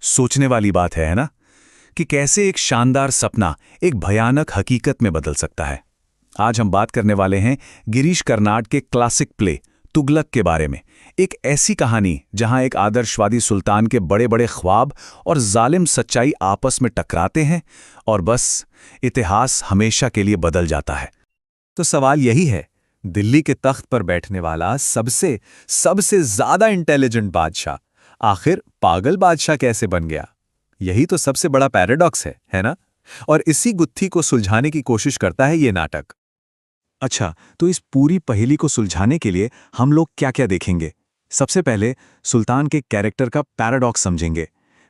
सोचने वाली बात है ना, कि कैसे एक शानदार सपना एक भयानक हकीकत में बदल सकता है। आज हम बात करने वाले हैं गिरीश कर्नाड के क्लासिक प्ले तुगलक के बारे में। एक ऐसी कहानी जहां एक आदर्शवादी सुल्तान के बड़े बड़े ख्वाब और जालिम सच्चाई आपस में टकराते हैं और बस इतिहास हमेशा के लिए बदल जाता है। तो सवाल यही है, दिल्ली के तख्त पर बैठने वाला सबसे सबसे ज्यादा इंटेलिजेंट बादशाह आखिर पागल बादशाह कैसे बन गया? यही तो सबसे बड़ा पैराडॉक्स है ना? और इसी गुत्थी को सुलझाने की कोशिश करता है ये नाटक। अच्छा, तो इस पूरी पहेली को सुलझाने के लिए हम लोग क्या-क्या देखेंगे? सबसे पहले सुल्तान के कैरेक्टर का पैराडॉक्स समझेंगे,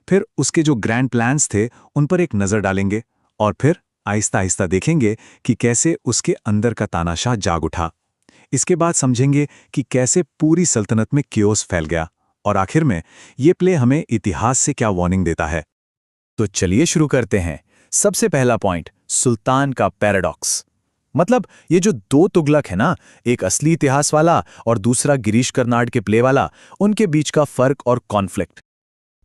फिर उसके जो ग्रैंड प्लान्स थे उन पर एक नजर डालेंगे, और फिर आहिस्ता-आहिस्ता देखेंगे कि कैसे उसके अंदर का तानाशाह जाग उठा। इसके बाद समझेंगे कि कैसे पूरी सल्तनत में क्योस फैल गया, और आखिर में ये प्ले हमें इतिहास से क्या वार्निंग देता है। तो चलिए शुरू करते हैं। सबसे पहला पॉइंट, सुल्तान का पैराडॉक्स। मतलब ये जो दो तुगलक है ना, एक असली इतिहास वाला और दूसरा गिरीश कर्नाड के प्ले वाला, उनके बीच का फर्क और कॉन्फ्लिक्ट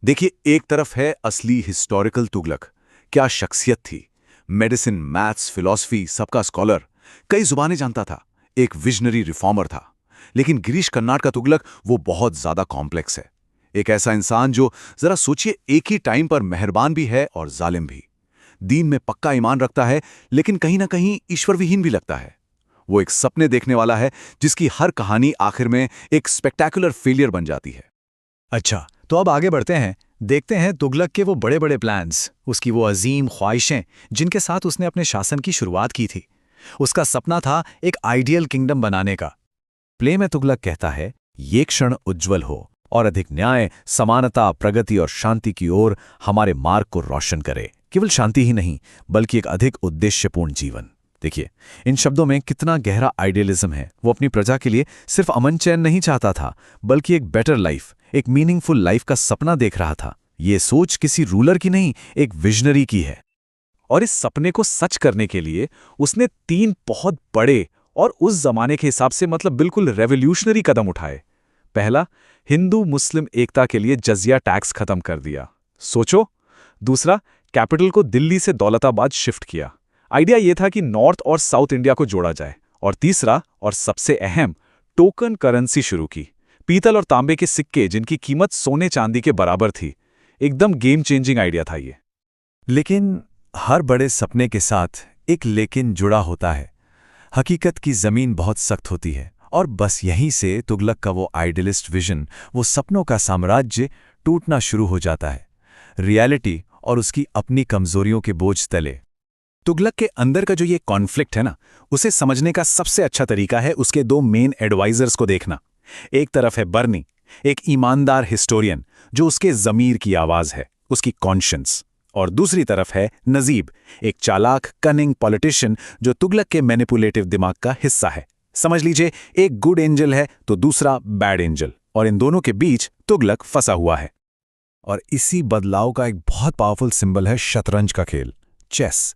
देखिए। एक तरफ है असली हिस्टोरिकल तुगलक, क्या शख्सियत थी, मेडिसिन, मैथ्स, फिलॉसफी, सबका स्कॉलर, कई जुबानें जानता था, एक विजनरी रिफॉर्मर था। लेकिन गिरीश कर्नाड का तुगलक वो बहुत ज्यादा कॉम्प्लेक्स है। एक ऐसा इंसान जो, जरा सोचिए, एक ही टाइम पर मेहरबान भी है और जालिम भी, दीन में पक्का ईमान रखता है लेकिन कहीं ना कहीं ईश्वर विहीन भी लगता है। वो एक सपने देखने वाला है जिसकी हर कहानी आखिर में एक स्पेक्टेकुलर फेलियर बन जाती है। अच्छा, तो अब आगे बढ़ते हैं, देखते हैं तुगलक के वो बड़े बड़े प्लान्स, उसकी वो अजीम ख्वाहिशें जिनके साथ उसने अपने शासन की शुरुआत की थी। उसका सपना था एक आइडियल किंगडम बनाने का। प्ले में तुगलक कहता है, ये क्षण उज्जवल हो और अधिक न्याय, समानता, प्रगति और शांति की ओर हमारे मार्ग को रोशन करे। केवल शांति ही नहीं, बल्कि एक अधिक उद्देश्यपूर्ण जीवन। देखिए, इन शब्दों में कितना गहरा आइडियलिज्म है। वो अपनी प्रजा के लिए सिर्फ अमन चैन नहीं चाहता था, बल्कि एक बेटर लाइफ, एक मीनिंगफुल लाइफ का सपना देख रहा था। ये सोच किसी रूलर की नहीं, एक विजनरी की है। और इस सपने को सच करने के लिए उसने 3 बहुत बड़े और उस जमाने के हिसाब से मतलब बिल्कुल रेवोल्यूशनरी कदम उठाए। पहला, हिंदू मुस्लिम एकता के लिए जजिया टैक्स खत्म कर दिया। सोचो। दूसरा, कैपिटल को दिल्ली से दौलताबाद शिफ्ट किया। आइडिया यह था कि नॉर्थ और साउथ इंडिया को जोड़ा जाए। और तीसरा और सबसे अहम, टोकन करेंसी शुरू की, पीतल और तांबे के सिक्के जिनकी कीमत सोने चांदी के बराबर थी। एकदम गेम चेंजिंग आइडिया था ये। लेकिन हर बड़े सपने के साथ एक लेकिन जुड़ा होता है। हकीकत की जमीन बहुत सख्त होती है, और बस यहीं से तुगलक का वो आइडियलिस्ट विजन, वो सपनों का साम्राज्य टूटना शुरू हो जाता है। रियलिटी और उसकी अपनी कमजोरियों के बोझ तले। तुगलक के अंदर का जो ये कॉन्फ्लिक्ट है ना, उसे समझने का सबसे अच्छा तरीका है उसके 2 मेन एडवाइजर्स को देखना। एक तरफ है बर्नी, एक ईमानदार हिस्टोरियन जो उसके ज़मीर की आवाज़ है, उसकी कॉन्शियंस। और दूसरी तरफ है नजीब, एक चालाक कनिंग पॉलिटिशियन जो तुगलक के मैनिपुलेटिव दिमाग का हिस्सा है। समझ लीजिए, एक गुड एंजल है तो दूसरा बैड एंजल, और इन दोनों के बीच तुगलक फंसा हुआ है। और इसी बदलाव का एक बहुत पावरफुल सिंबल है शतरंज का खेल, चेस।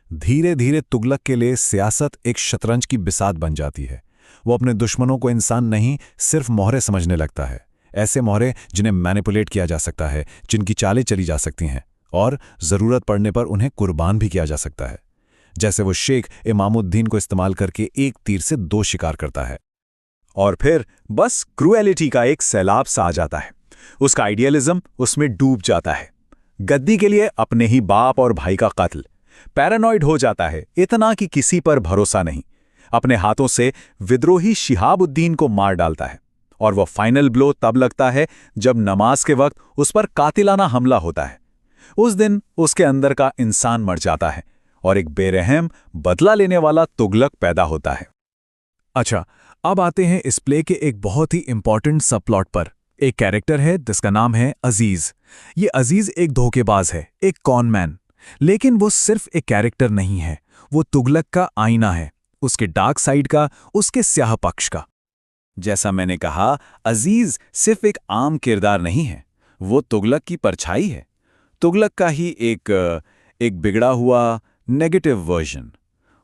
धीरे धीरे तुगलक के लिए सियासत एक शतरंज की बिसात बन जाती है। वो अपने दुश्मनों को इंसान नहीं, सिर्फ मोहरे समझने लगता है। ऐसे मोहरे जिन्हें मैनिपुलेट किया जा सकता है, जिनकी चालें चली जा सकती हैं, और ज़रूरत पड़ने पर उन्हें कुर्बान भी किया जा सकता है। जैसे वो शेख इमामुद्दीन को इस्तेमाल करके एक तीर से 2 शिकार करता है। और फिर बस क्रूएलिटी का एक सैलाब सा आ जाता है। उसका आइडियलिज्म उसमें डूब जाता है। गद्दी के लिए अपने ही बाप और भाई का कत्ल। पैरानॉइड हो जाता है, इतना कि किसी पर भरोसा नहीं। अपने हाथों से विद्रोही शिहाबुद्दीन को मार डालता है। और वो फाइनल ब्लो तब लगता है जब नमाज के वक्त उस पर कातिलाना हमला होता है। उस दिन उसके अंदर का इंसान मर जाता है और एक बेरहम, बदला लेने वाला तुगलक पैदा होता है। अच्छा, अब आते हैं इस प्ले के एक बहुत ही इंपॉर्टेंट सबप्लॉट पर। एक कैरेक्टर है जिसका नाम है अजीज। ये अजीज एक धोखेबाज है, एक कॉनमैन। लेकिन वो सिर्फ एक कैरेक्टर नहीं है, वो तुगलक का आईना है, उसके डार्क साइड का, उसके स्याह पक्ष का। जैसा मैंने कहा, अजीज सिर्फ एक आम किरदार नहीं है, वो तुगलक की परछाई है। तुगलक का ही एक बिगड़ा हुआ नेगेटिव वर्जन।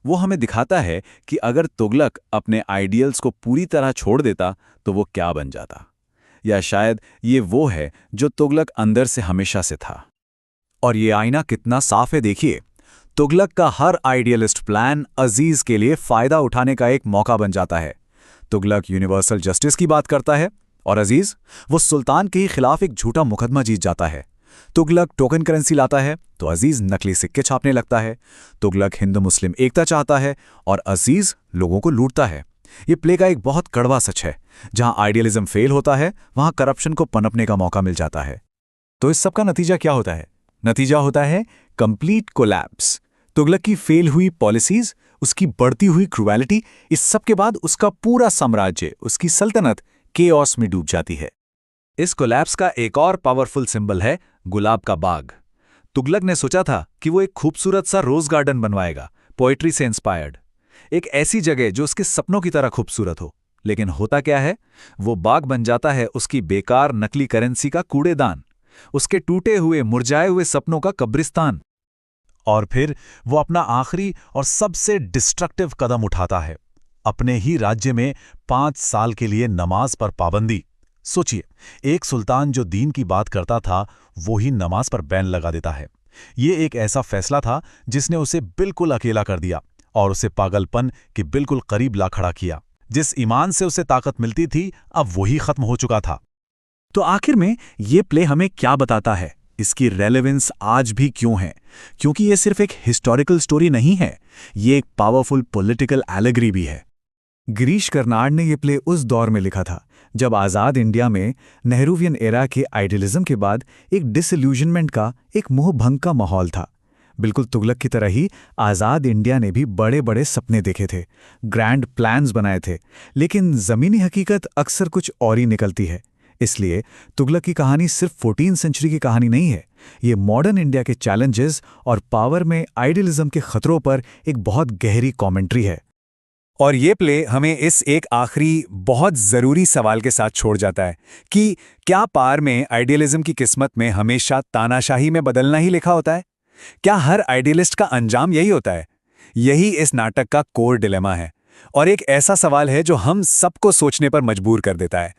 वो हमें दिखाता है कि अगर तुगलक अपने आइडियल्स को पूरी तरह छोड़ देता तो वो क्या बन जाता। या शायद ये वो है जो तुगलक अंदर से हमेशा से था। और ये आईना कितना साफ है देखिए। तुगलक का हर आइडियलिस्ट प्लान अजीज के लिए फायदा उठाने का एक मौका बन जाता है। तुगलक यूनिवर्सल जस्टिस की बात करता है और अजीज वो सुल्तान के ही खिलाफ एक झूठा मुकदमा जीत जाता है। तुगलक टोकन करेंसी लाता है तो अजीज नकली सिक्के छापने लगता है। तुगलक हिंदू मुस्लिम एकता चाहता है और अजीज लोगों को लूटता है। ये प्ले का एक बहुत कड़वा सच है। जहां आइडियलिज्म फेल होता है वहां करप्शन को पनपने का मौका मिल जाता है। तो इस सब का नतीजा क्या होता है? नतीजा होता है कंप्लीट कोलैप्स। तुगलक की फेल हुई पॉलिसीज, उसकी बढ़ती हुई क्रूएलिटी, इस सब के बाद उसका पूरा साम्राज्य, उसकी सल्तनत केओस में डूब जाती है। इस कोलैप्स का एक और पावरफुल सिंबल है गुलाब का बाग। तुगलक ने सोचा था कि वो एक खूबसूरत सा रोज गार्डन बनवाएगा, पोएट्री से इंस्पायर्ड, एक ऐसी जगह जो उसके सपनों की तरह खूबसूरत हो। लेकिन होता क्या है, वो बाग बन जाता है उसकी बेकार नकली करेंसी का कूड़ेदान, उसके टूटे हुए मुरझाए हुए सपनों का कब्रिस्तान। और फिर वो अपना आखिरी और सबसे डिस्ट्रक्टिव कदम उठाता है, अपने ही राज्य में 5 साल के लिए नमाज पर पाबंदी। सोचिए, एक सुल्तान जो दीन की बात करता था वो ही नमाज पर बैन लगा देता है। ये एक ऐसा फैसला था जिसने उसे बिल्कुल अकेला कर दिया और उसे पागलपन के बिल्कुल करीब ला खड़ा किया। जिस ईमान से उसे ताकत मिलती थी अब वही खत्म हो चुका था। तो आखिर में ये प्ले हमें क्या बताता है? इसकी रेलेवेंस आज भी क्यों है? क्योंकि ये सिर्फ एक हिस्टोरिकल स्टोरी नहीं है, ये एक पावरफुल पॉलिटिकल एलेगरी भी है। गिरीश कर्नाड ने यह प्ले उस दौर में लिखा था जब आज़ाद इंडिया में नेहरूवियन एरा के आइडियलिज्म के बाद एक डिसइल्यूजनमेंट का, एक मोहभंग का माहौल था। बिल्कुल तुगलक की तरह ही आज़ाद इंडिया ने भी बड़े बड़े सपने देखे थे, ग्रैंड प्लान्स बनाए थे, लेकिन ज़मीनी हकीकत अक्सर कुछ और ही निकलती है। इसलिए तुगलक की कहानी सिर्फ 14वीं सेंचुरी की कहानी नहीं है, ये मॉडर्न इंडिया के चैलेंजेस और पावर में आइडियलिज्म के खतरों पर एक बहुत गहरी कमेंट्री है। और ये प्ले हमें इस एक आखिरी बहुत ज़रूरी सवाल के साथ छोड़ जाता है कि क्या पार में आइडियलिज्म की किस्मत में हमेशा तानाशाही में बदलना ही लिखा होता है? क्या हर आइडियलिस्ट का अंजाम यही होता है? यही इस नाटक का कोर डिलेमा है और एक ऐसा सवाल है जो हम सबको सोचने पर मजबूर कर देता है।